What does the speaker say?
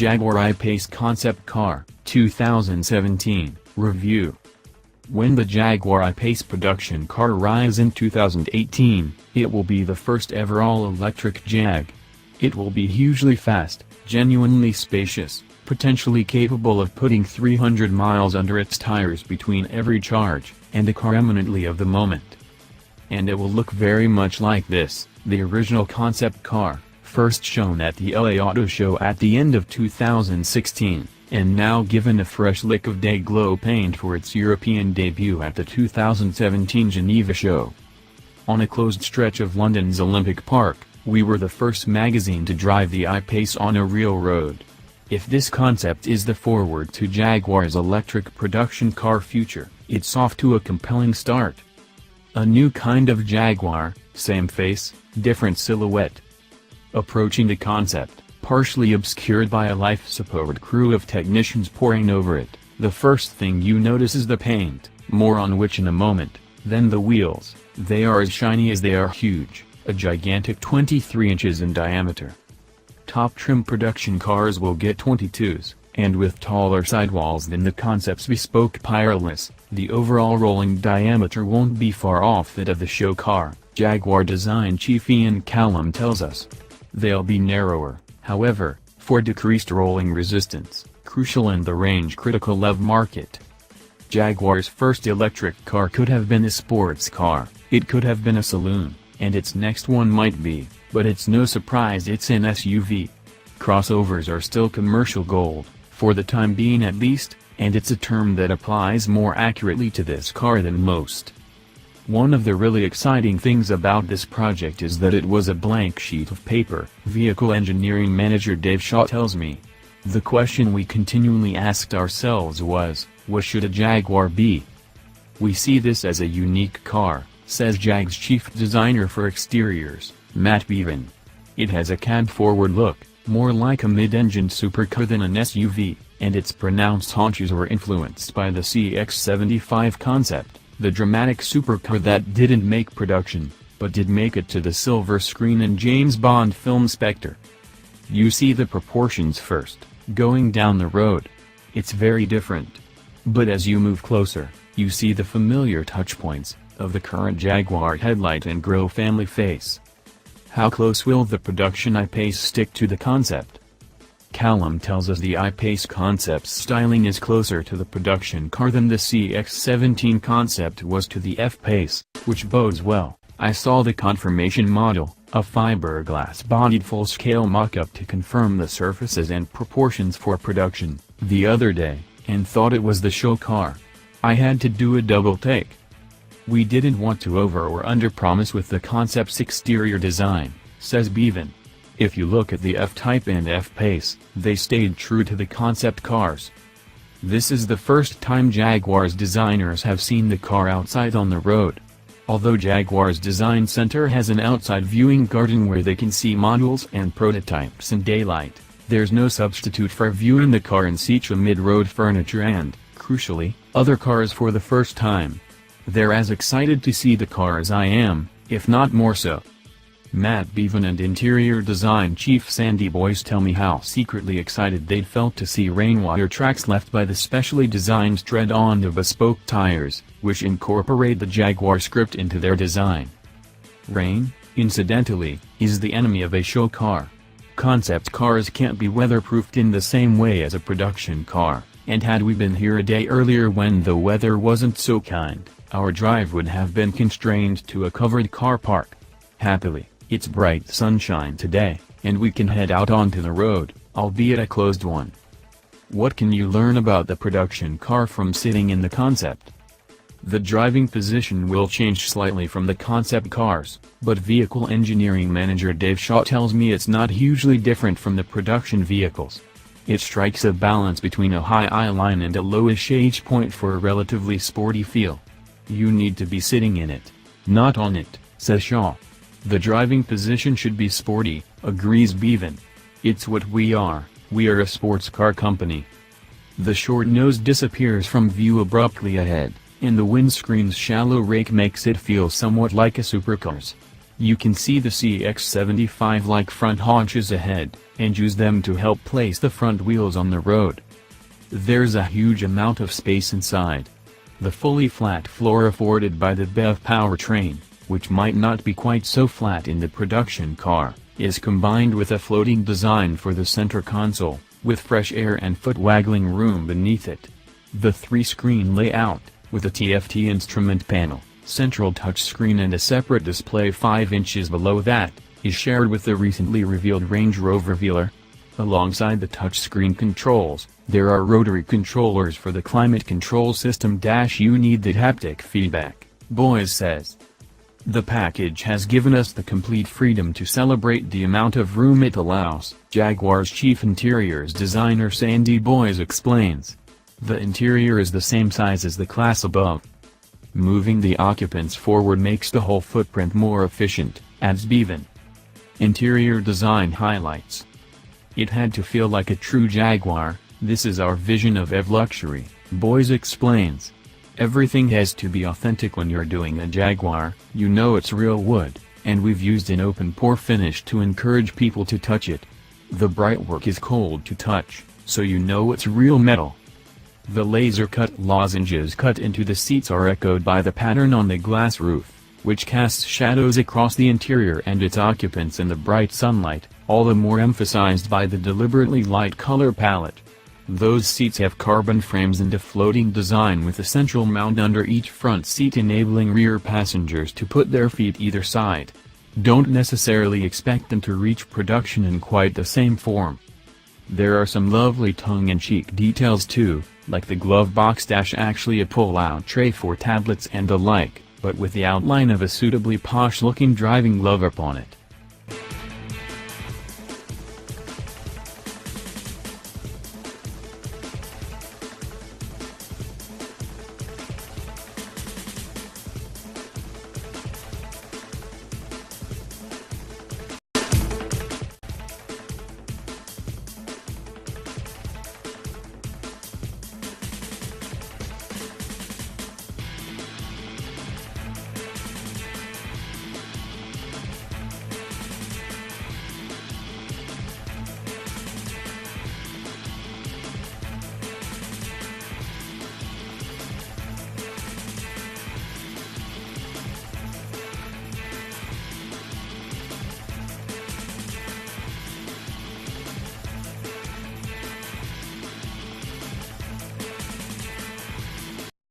Jaguar I-Pace Concept Car, 2017, Review. When the Jaguar I-Pace production car arrives in 2018, it will be the first ever all-electric Jag. It will be hugely fast, genuinely spacious, potentially capable of putting 300 miles under its tires between every charge, and a car eminently of the moment. And it will look very much like this, the original concept car, first shown at the LA Auto Show at the end of 2016, and now given a fresh lick of day-glo paint for its European debut at the 2017 Geneva show. On a closed stretch of London's Olympic Park, we were the first magazine to drive the I-Pace on a real road. If this concept is the foreword to Jaguar's electric production car future, it's off to a compelling start. A new kind of Jaguar, same face, different silhouette. Approaching the concept, partially obscured by a life-support crew of technicians poring over it, the first thing you notice is the paint, more on which in a moment. Then the wheels, they are as shiny as they are huge, a gigantic 23 inches in diameter. Top trim production cars will get 22s, and with taller sidewalls than the concept's bespoke Pyreless, the overall rolling diameter won't be far off that of the show car, Jaguar design chief Ian Callum tells us. They'll be narrower, however, for decreased rolling resistance, crucial in the range-critical LEV market. Jaguar's first electric car could have been a sports car, it could have been a saloon, and its next one might be, but it's no surprise it's an SUV. Crossovers are still commercial gold, for the time being at least, and it's a term that applies more accurately to this car than most. One of the really exciting things about this project is that it was a blank sheet of paper, vehicle engineering manager Dave Shaw tells me. The question we continually asked ourselves was, what should a Jaguar be? We see this as a unique car, says Jag's chief designer for exteriors, Matt Bevan. It has a cab-forward look, more like a mid-engined supercar than an SUV, and its pronounced haunches were influenced by the CX-75 concept, the dramatic supercar that didn't make production, but did make it to the silver screen in James Bond film Spectre. You see the proportions first, going down the road. It's very different. But as you move closer, you see the familiar touchpoints of the current Jaguar headlight and grille family face. How close will the production I-Pace stick to the concept? Callum tells us the I-Pace concept's styling is closer to the production car than the CX-17 concept was to the F-Pace, which bodes well. I saw the confirmation model, a fiberglass-bodied full-scale mock-up to confirm the surfaces and proportions for production, the other day, and thought it was the show car. I had to do a double take. We didn't want to over or under-promise with the concept's exterior design, says Bevan. If you look at the F-Type and F-Pace, they stayed true to the concept cars. This is the first time Jaguar's designers have seen the car outside on the road. Although Jaguar's design center has an outside viewing garden where they can see models and prototypes in daylight, there's no substitute for viewing the car in situ mid-road furniture and, crucially, other cars for the first time. They're as excited to see the car as I am, if not more so. Matt Bevan and interior design chief Sandy Boyce tell me how secretly excited they'd felt to see rainwater tracks left by the specially designed tread on the bespoke tires, which incorporate the Jaguar script into their design. Rain, incidentally, is the enemy of a show car. Concept cars can't be weatherproofed in the same way as a production car, and had we been here a day earlier when the weather wasn't so kind, our drive would have been constrained to a covered car park. Happily, it's bright sunshine today, and we can head out onto the road, albeit a closed one. What can you learn about the production car from sitting in the concept? The driving position will change slightly from the concept cars, but vehicle engineering manager Dave Shaw tells me it's not hugely different from the production vehicles. It strikes a balance between a high eye-line and a lowish H-point for a relatively sporty feel. You need to be sitting in it, not on it, says Shaw. The driving position should be sporty, agrees Bevan. It's what we are a sports car company. The short nose disappears from view abruptly ahead, and the windscreen's shallow rake makes it feel somewhat like a supercar's. You can see the CX-75-like front haunches ahead, and use them to help place the front wheels on the road. There's a huge amount of space inside. The fully flat floor afforded by the BEV powertrain, which might not be quite so flat in the production car, is combined with a floating design for the center console, with fresh air and foot-waggling room beneath it. The 3-screen layout, with a TFT instrument panel, central touchscreen and a separate display 5 inches below that, is shared with the recently revealed Range Rover Velar. Alongside the touchscreen controls, there are rotary controllers for the climate control system. You need that haptic feedback, Boys says. The package has given us the complete freedom to celebrate the amount of room it allows, Jaguar's chief interiors designer Sandy Boys explains. The interior is the same size as the class above. Moving the occupants forward makes the whole footprint more efficient, adds Bevan. Interior design highlights. It had to feel like a true Jaguar. This is our vision of EV luxury, Boys explains. Everything has to be authentic when you're doing a Jaguar, you know it's real wood, and we've used an open pore finish to encourage people to touch it. The brightwork is cold to touch, so you know it's real metal. The laser-cut lozenges cut into the seats are echoed by the pattern on the glass roof, which casts shadows across the interior and its occupants in the bright sunlight, all the more emphasized by the deliberately light color palette. Those seats have carbon frames and a floating design with a central mount under each front seat, enabling rear passengers to put their feet either side. Don't necessarily expect them to reach production in quite the same form. There are some lovely tongue-in-cheek details too, like the glove box – actually a pull-out tray for tablets and the like, but with the outline of a suitably posh-looking driving glove upon it.